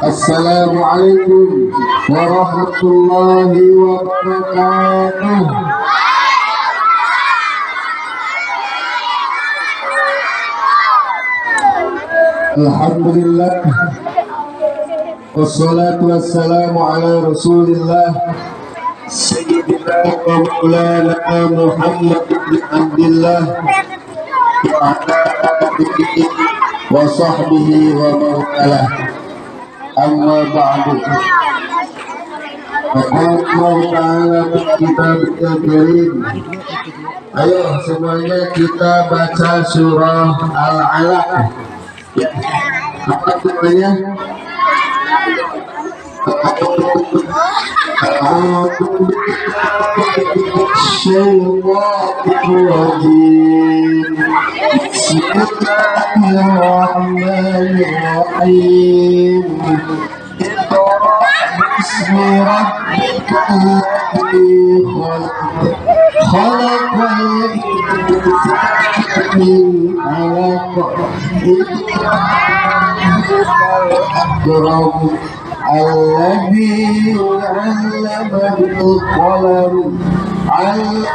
Assalamualaikum warahmatullahi wabarakatuh. Alhamdulillah, wassalatu wassalamu ala rasulillah Sayyidina wa maulana Muhammad bin Abdillah wa ala alihi wa sahbihi wa mawalah. Amma ba'du. Allah Ta'ala kitabul karim. Ayo semuanya kita baca surah Al-Alaq. Apa namanya? Bismillahirrahmanirrahim. بسم ربك الذي خلق الإنسان من علق الأكرم الذي علم بالقلم علم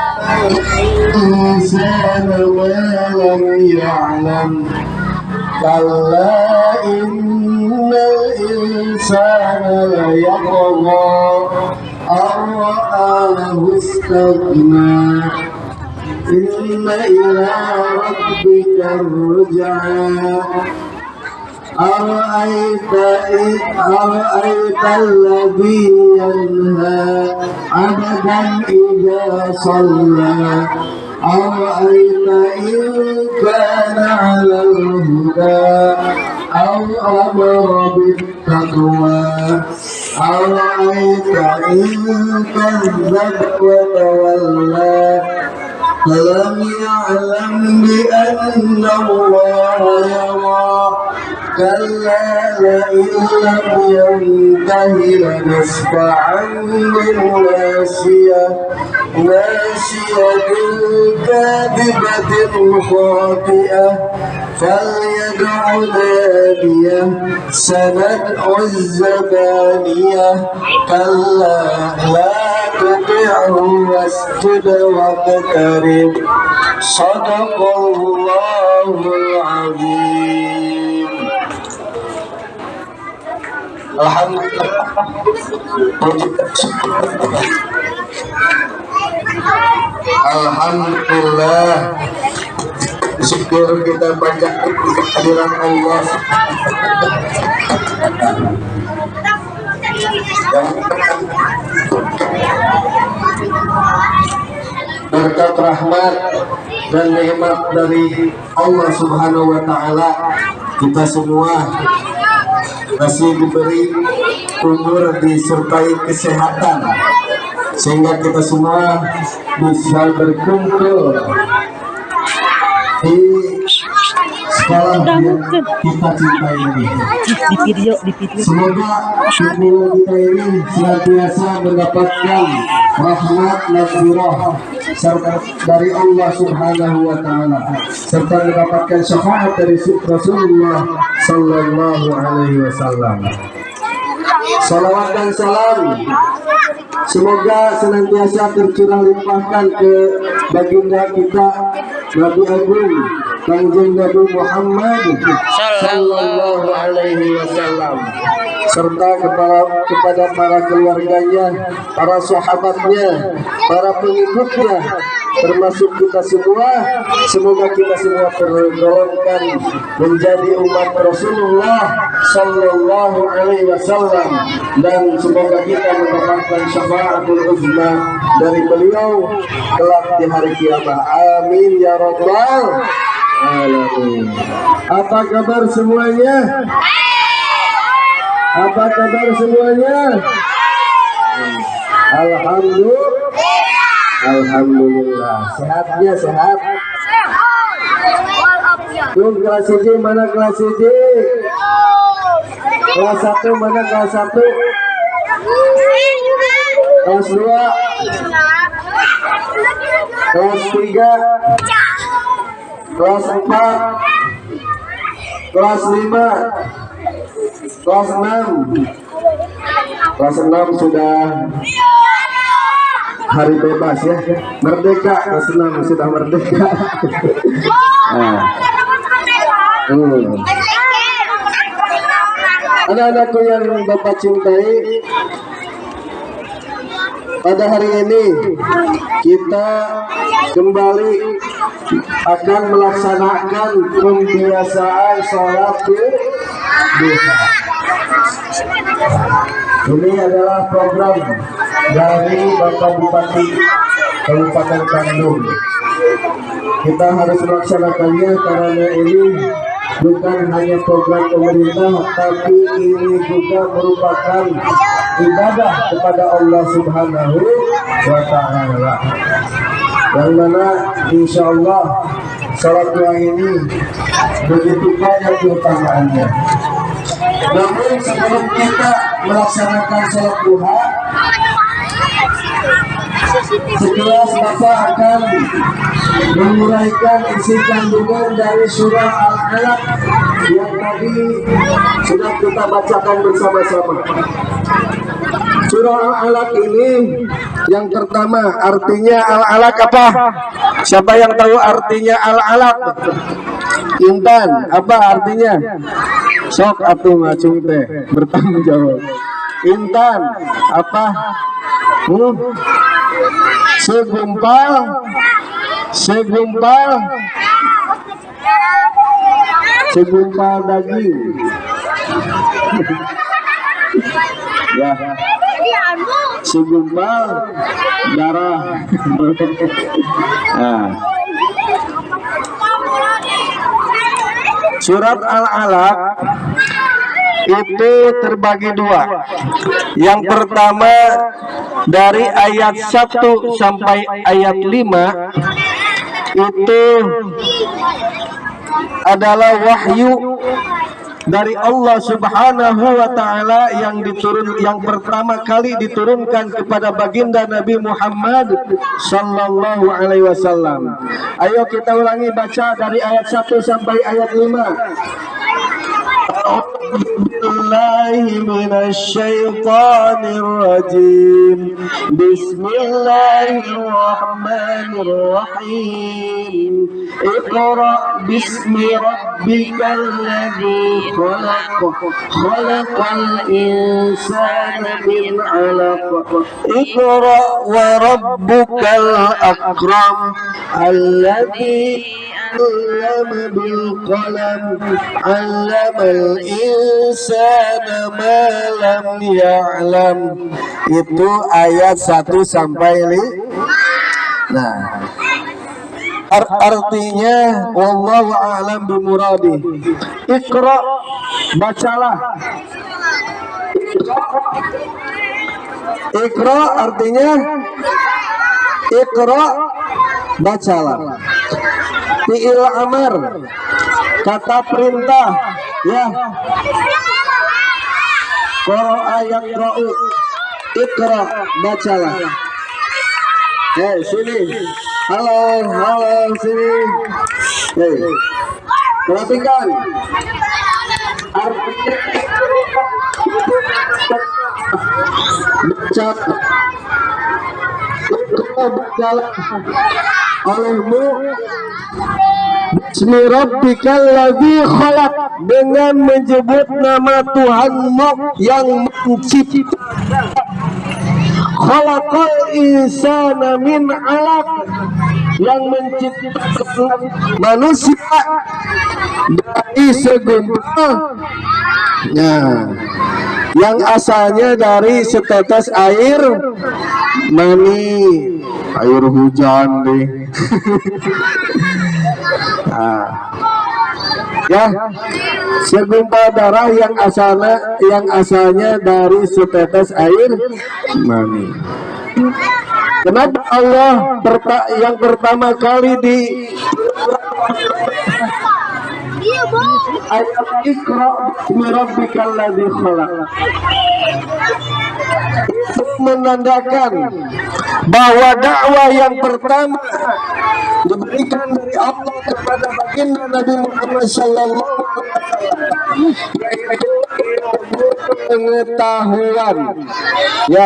الإنسان ما لم يعلم كلا إن الإنسان ليطغى أن رآه استغنى إن إلى ربك الرجعى أرأيت الذي ينهى عبدا إذا صلى أرأيت إن كان على الهدى أو أمر بالتقوى أرأيت إن كذب وتولى ألم يعلم بأن الله يرى كلا لئن لم ينته لنسفعا بالناصية كاذبة خاطئة فليدع ناديه سندع الزبانية كلا لا تطعه واسجد واقترب صدق الله العظيم. Alhamdulillah, syukur kita baca kehadiran Allah berkat rahmat dan nikmat dari Allah Subhanahu wa Ta'ala, kita semua masih diberi umur disertai kesehatan sehingga kita semua bisa berkumpul di sekolah yang kita cintai ini. Semoga kumpulan kita ini senantiasa mendapatkan rahmat maghfirah serta dari Allah Subhanahu wa Ta'ala, serta mendapatkan syafaat dari Rasulullah Sallallahu Alaihi Wasallam. Salawat dan salam semoga senantiasa tercurah limpahkan ke baginda kita Nabi Agung Kanjeng Nabi Muhammad Sallallahu Alaihi Wasallam, serta kepada para keluarganya, para sahabatnya, para pengikutnya, termasuk kita semua. Semoga kita semua tergolongkan menjadi umat Rasulullah Sallallahu Alaihi Wasallam, dan semoga kita mendapatkan syafaatul uzma dari beliau kelak di hari kiamat. Amin ya rabbal alamin. Apa kabar semuanya? Apa kabar semuanya? Alhamdulillah. Sehatnya sehat. Tuh kelas 1 mana kelas 1? Kelas 1 mana kelas 1? Kelas 2? Kelas 3? Kelas 4? Kelas 5, kelas 6. Kelas 6 sudah hari bebas ya, merdeka. Kelas 6 sudah merdeka. Nah. Anak-anakku yang Bapak cintai, pada hari ini kita kembali akan melaksanakan pembiasaan sholat duha. Ini adalah program dari Bapak Bupati Kabupaten Bandung. Kita harus melaksanakannya karena ini bukan hanya program pemerintah, tapi ini juga merupakan ibadah kepada Allah Subhanahu wa Ta'ala, yang mana insya Allah salat duha ini begitu banyak keutamaannya. Namun sebelum kita melaksanakan salat duha, sekilas Bapak akan menguraikan isi kandungan dari surah Al-Alaq yang tadi sudah kita bacakan bersama-sama. Surah Al-Alaq ini yang pertama artinya Al-Alaq apa? Siapa yang tahu artinya Al-Alaq? Intan, apa artinya? Sok atuh ngacung teh bertanggung jawab. Intan, apa? Segumpal, segumpal, segumpal daging. Ya, segumpal darah. Nah. Surat Al-Alaq itu terbagi dua. Yang pertama dari ayat 1 sampai ayat 5 itu adalah wahyu dari Allah Subhanahu wa Ta'ala yang pertama kali diturunkan kepada baginda Nabi Muhammad sallallahu alaihi wasallam. Ayo kita ulangi baca dari ayat 1 sampai ayat 5. Billahi minasyaitonir rajim. Bismillahirrahmanirrahim. Iqra bismi rabbikal ladzi khalaq. Khalaqal insana min 'alaq. Iqra wa rabbukal akram alladzi 'allama bil qalam 'allamal insana ma lam ya'lam. Itu ayat 1 sampai 5. Nah, artinya wallahu a'lam bimuradi. Iqra, bacalah. Iqra artinya Iqra, bacalah. Fi'il amar, kata perintah, ya. Qara'a yaqra'u. Iqra, bacalah. Sini. Halo, sini. Perhatikan. Artinya bacalah olehmu Bismi rabbikal ladzi khalaq, dengan menyebut nama Tuhanmu yang mencipta. Khalaqal insana min 'alaq, yang menciptakan manusia dari segumpal, yang asalnya dari setetes air mani, air hujan deh. Ya, segumpal darah yang asalnya dari setetes air mani. Kenapa Allah yang pertama kali di ayat Iqra bismi rabbikal ladzi khalaq menandakan bahwa dakwah yang pertama diberikan dari Allah kepada baginda Nabi Muhammad sallallahu pengetahuan, ya,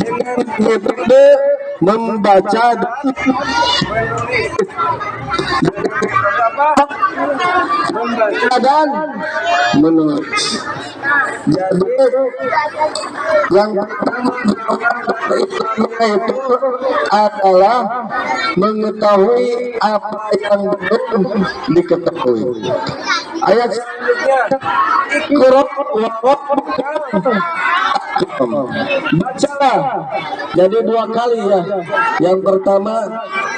dengan metode membaca dan menulis. Jadi yang pertama itu adalah mengetahui apa yang belum diketahui. Ayat selanjutnya, Iqra wa bacalah. Jadi dua kali ya. Yang pertama,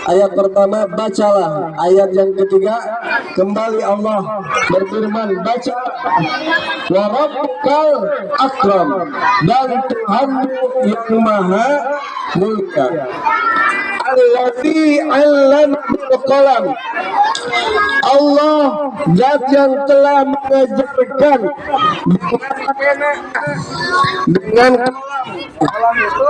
ayat pertama bacalah. Ayat yang ketiga kembali Allah berfirman baca. Wa rabbukal akram, dan Tuhanmu yang maha mulia. Allazi 'allama bil qalam, Allah zat yang telah mengajarkan dengan qalam itu.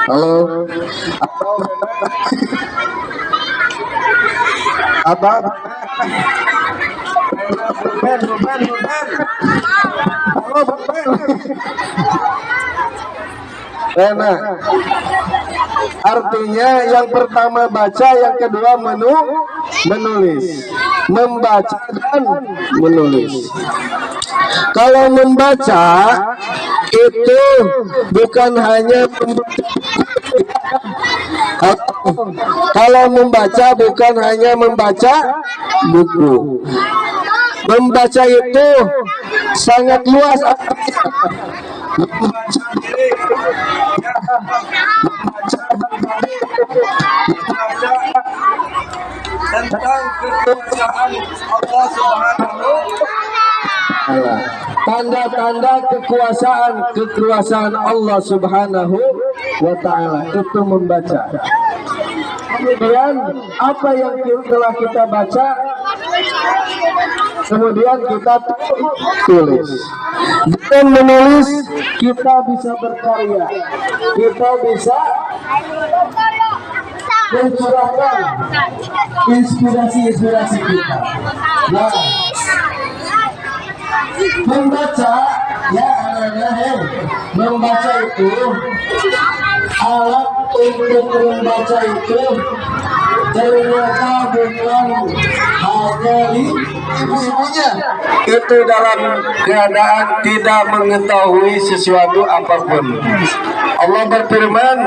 Halo, apa? Halo, artinya yang pertama baca, yang kedua menulis, membaca dan menulis. Kalau membaca itu bukan hanya kalau membaca bukan hanya membaca buku. Membaca itu sangat luas artinya. Membaca tentang kekuasaan Allah Subhanahu wa Ta'ala. Tanda-tanda kekuasaan Allah Subhanahu wa Ta'ala itu membaca. Kemudian apa yang telah kita baca, kemudian kita tulis. Dengan menulis kita bisa berkarya, kita bisa mencurahkan inspirasi kita. Nah, membaca ya anak-anak, membaca itu alat untuk membaca itu ternyata bukan hanya semuanya itu dalam keadaan tidak mengetahui sesuatu apapun. Allah berfirman,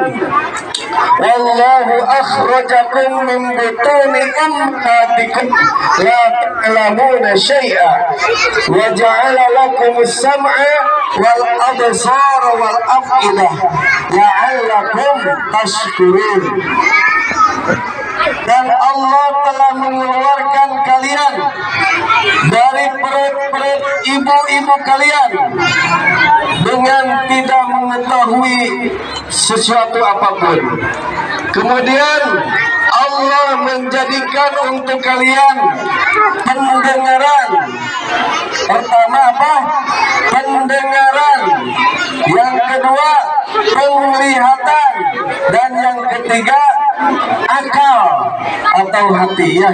wallahu akhrajakum min butuni ummahatikum la ta'lamuna syai'a wa ja'ala lakumus sam'a wal absara wal af'idah la'allakum tashkurun. Dan Allah telah mengeluarkan kalian dari perut-perut ibu-ibu kalian dengan tidak mengetahui sesuatu apapun. Kemudian Allah menjadikan untuk kalian pendengaran. Pertama apa? Pendengaran. Yang kedua penglihatan. Dan yang ketiga akal atau hati, ya,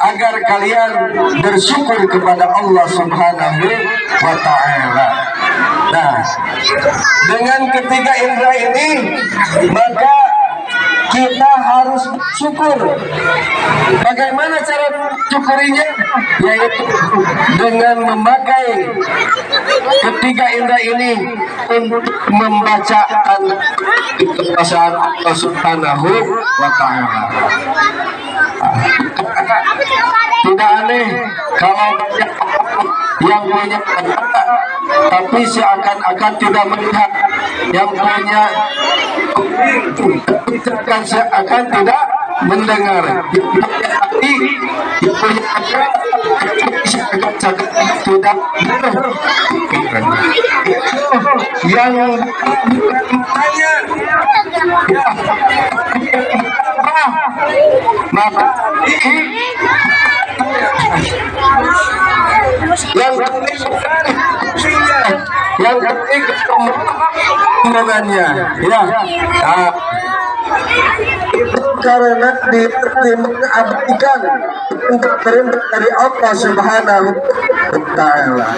agar kalian bersyukur kepada Allah Subhanahu wa Ta'ala. Nah, dengan ketiga indera ini maka kita harus bersyukur. Bagaimana cara mensyukurinya? Yaitu dengan memakai ketiga indera ini untuk membaca kekuasaan Allah Subhanahu wa Ta'ala. Tidak aneh kalau yang punya mata tapi seakan-akan tidak melihat, yang punya seakan tidak mendengar, tapi punya akal seakan-akan tidak yang matanya ya maka yang penting omongannya, ya. Nah, karena diabdikan untuk perintah dari Allah Subhanahu wa Ta'ala.